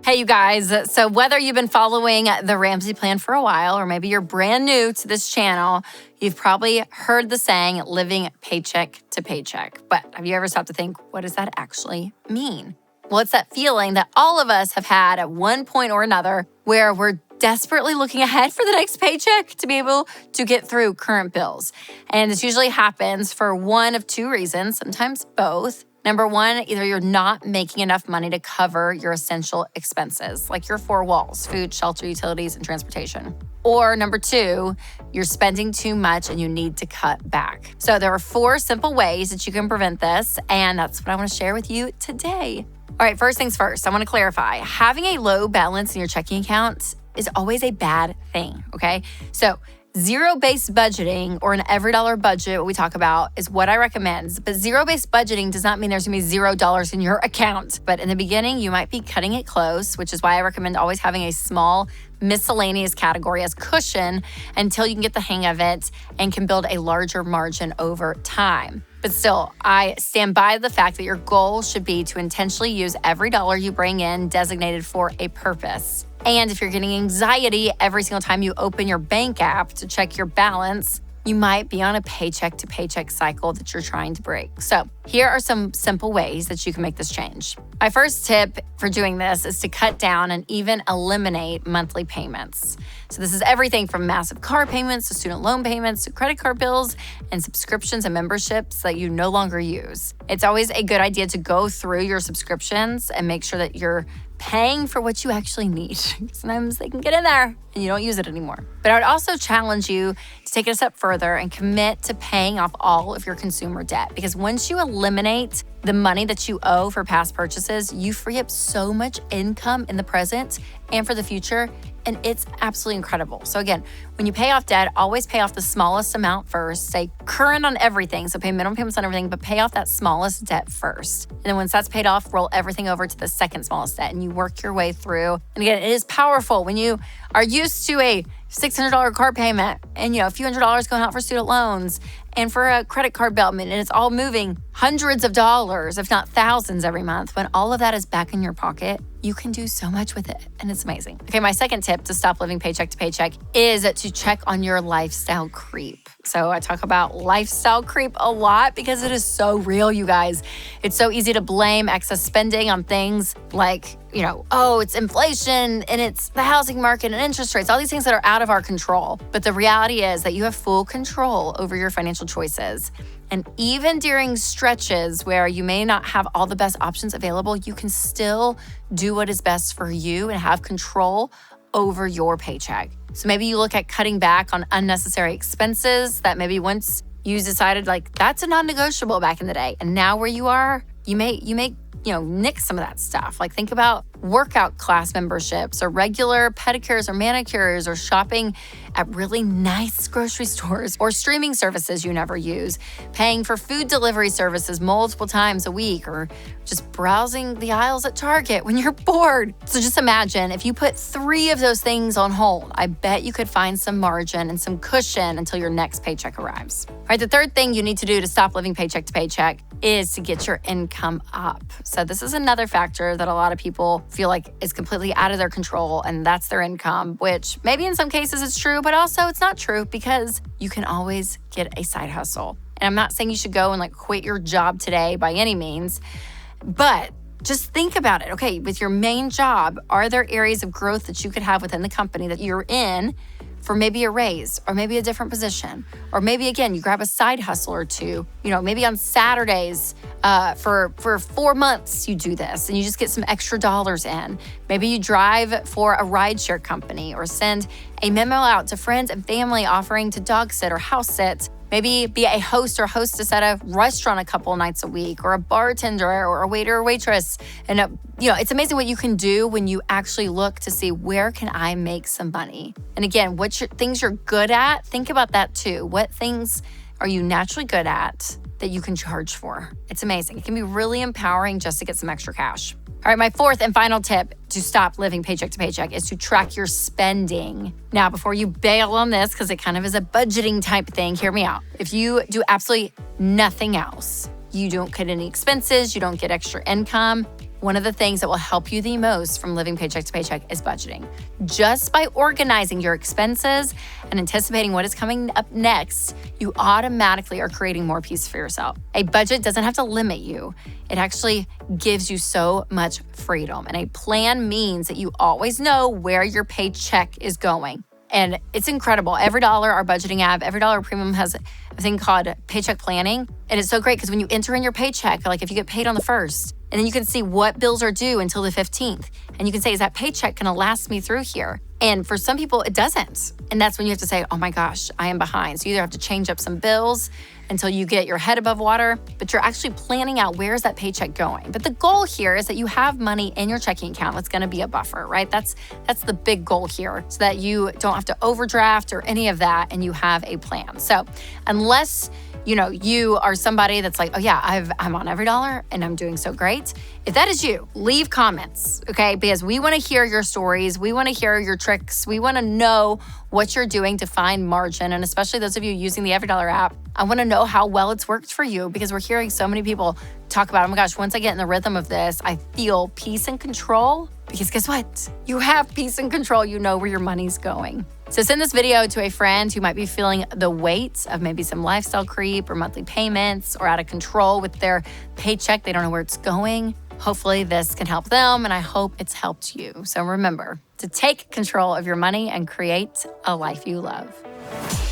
Hey, you guys. So whether you've been following the Ramsey plan for a while, or maybe you're brand new to this channel, you've probably heard the saying, living paycheck to paycheck. But have you ever stopped to think, what does that actually mean? Well, it's that feeling that all of us have had at one point or another where we're desperately looking ahead for the next paycheck to be able to get through current bills. And this usually happens for one of two reasons, sometimes both. Number one, either you're not making enough money to cover your essential expenses, like your four walls, food, shelter, utilities, and transportation. Or number two, you're spending too much and you need to cut back. So there are 4 simple ways that you can prevent this, and that's what I want to share with you today. All right, first things first, I want to clarify. Having a low balance in your checking account is always a bad thing, okay? So zero-based budgeting, or an every dollar budget, what we talk about, is what I recommend. But zero-based budgeting does not mean there's gonna be $0 in your account. But in the beginning, you might be cutting it close, which is why I recommend always having a small miscellaneous category as cushion until you can get the hang of it and can build a larger margin over time. But still, I stand by the fact that your goal should be to intentionally use every dollar you bring in designated for a purpose. And if you're getting anxiety every single time you open your bank app to check your balance, you might be on a paycheck to paycheck cycle that you're trying to break. So here are some simple ways that you can make this change. My first tip for doing this is to cut down and even eliminate monthly payments. So this is everything from massive car payments to student loan payments to credit card bills and subscriptions and memberships that you no longer use. It's always a good idea to go through your subscriptions and make sure that you're paying for what you actually need. Sometimes they can get in there and you don't use it anymore. But I would also challenge you to take it a step further and commit to paying off all of your consumer debt. Because once you eliminate the money that you owe for past purchases, you free up so much income in the present and for the future. And it's absolutely incredible. So again, when you pay off debt, always pay off the smallest amount first. Stay current on everything. So pay minimum payments on everything, but pay off that smallest debt first. And then once that's paid off, roll everything over to the second smallest debt and you work your way through. And again, it is powerful when you are used to a $600 car payment and a few $100s going out for student loans and for a credit card bill, and it's all moving hundreds of dollars, if not thousands every month. When all of that is back in your pocket, you can do so much with it, and it's amazing. Okay, my second tip to stop living paycheck to paycheck is to check on your lifestyle creep. So I talk about lifestyle creep a lot because it is so real, you guys. It's so easy to blame excess spending on things like, it's inflation and it's the housing market and interest rates, all these things that are out of our control. But the reality is that you have full control over your financial choices. And even during stretches where you may not have all the best options available, you can still do what is best for you and have control over your paycheck. So maybe you look at cutting back on unnecessary expenses that maybe once you decided that's a non-negotiable back in the day. And now where you are, you may nix some of that stuff. Think about workout class memberships or regular pedicures or manicures or shopping at really nice grocery stores or streaming services you never use, paying for food delivery services multiple times a week, or just browsing the aisles at Target when you're bored. So just imagine if you put 3 of those things on hold, I bet you could find some margin and some cushion until your next paycheck arrives. All right, the third thing you need to do to stop living paycheck to paycheck is to get your income up. So this is another factor that a lot of people feel like is completely out of their control, and that's their income, which maybe in some cases it's true, but also it's not true because you can always get a side hustle. And I'm not saying you should go and quit your job today by any means, but just think about it. Okay, with your main job, are there areas of growth that you could have within the company that you're in for maybe a raise or maybe a different position? Or maybe, again, you grab a side hustle or two. Maybe on Saturdays for 4 months you do this and you just get some extra dollars in. Maybe you drive for a rideshare company or send a memo out to friends and family offering to dog sit or house sit. Maybe be a host or hostess at a restaurant a couple nights a week, or a bartender or a waiter or waitress. And it's amazing what you can do when you actually look to see, where can I make some money? And again, what things you're good at, think about that too. What things are you naturally good at that you can charge for? It's amazing. It can be really empowering just to get some extra cash. All right, my fourth and final tip to stop living paycheck to paycheck is to track your spending. Now, before you bail on this, because it kind of is a budgeting type thing, hear me out. If you do absolutely nothing else, you don't cut any expenses, you don't get extra income, one of the things that will help you the most from living paycheck to paycheck is budgeting. Just by organizing your expenses and anticipating what is coming up next, you automatically are creating more peace for yourself. A budget doesn't have to limit you. It actually gives you so much freedom. And a plan means that you always know where your paycheck is going. And it's incredible. Every dollar, our budgeting app, Every Dollar Premium has a thing called paycheck planning. And it's so great because when you enter in your paycheck, like if you get paid on the 1st, and then you can see what bills are due until the 15th. And you can say, is that paycheck gonna last me through here? And for some people, it doesn't. And that's when you have to say, oh my gosh, I am behind. So you either have to change up some bills until you get your head above water, but you're actually planning out where's that paycheck going. But the goal here is that you have money in your checking account that's gonna be a buffer, right? That's the big goal here, so that you don't have to overdraft or any of that, and you have a plan. So unless you are somebody that's like, oh yeah, I'm on Every Dollar and I'm doing so great. If that is you, leave comments, okay? Because we wanna hear your stories. We wanna hear your tricks. We wanna know what you're doing to find margin. And especially those of you using the Every Dollar app, I wanna know how well it's worked for you, because we're hearing so many people talk about, oh my gosh, once I get in the rhythm of this, I feel peace and control. Because guess what? You have peace and control. You know where your money's going. So send this video to a friend who might be feeling the weight of maybe some lifestyle creep or monthly payments or out of control with their paycheck. They don't know where it's going. Hopefully this can help them, and I hope it's helped you. So remember to take control of your money and create a life you love.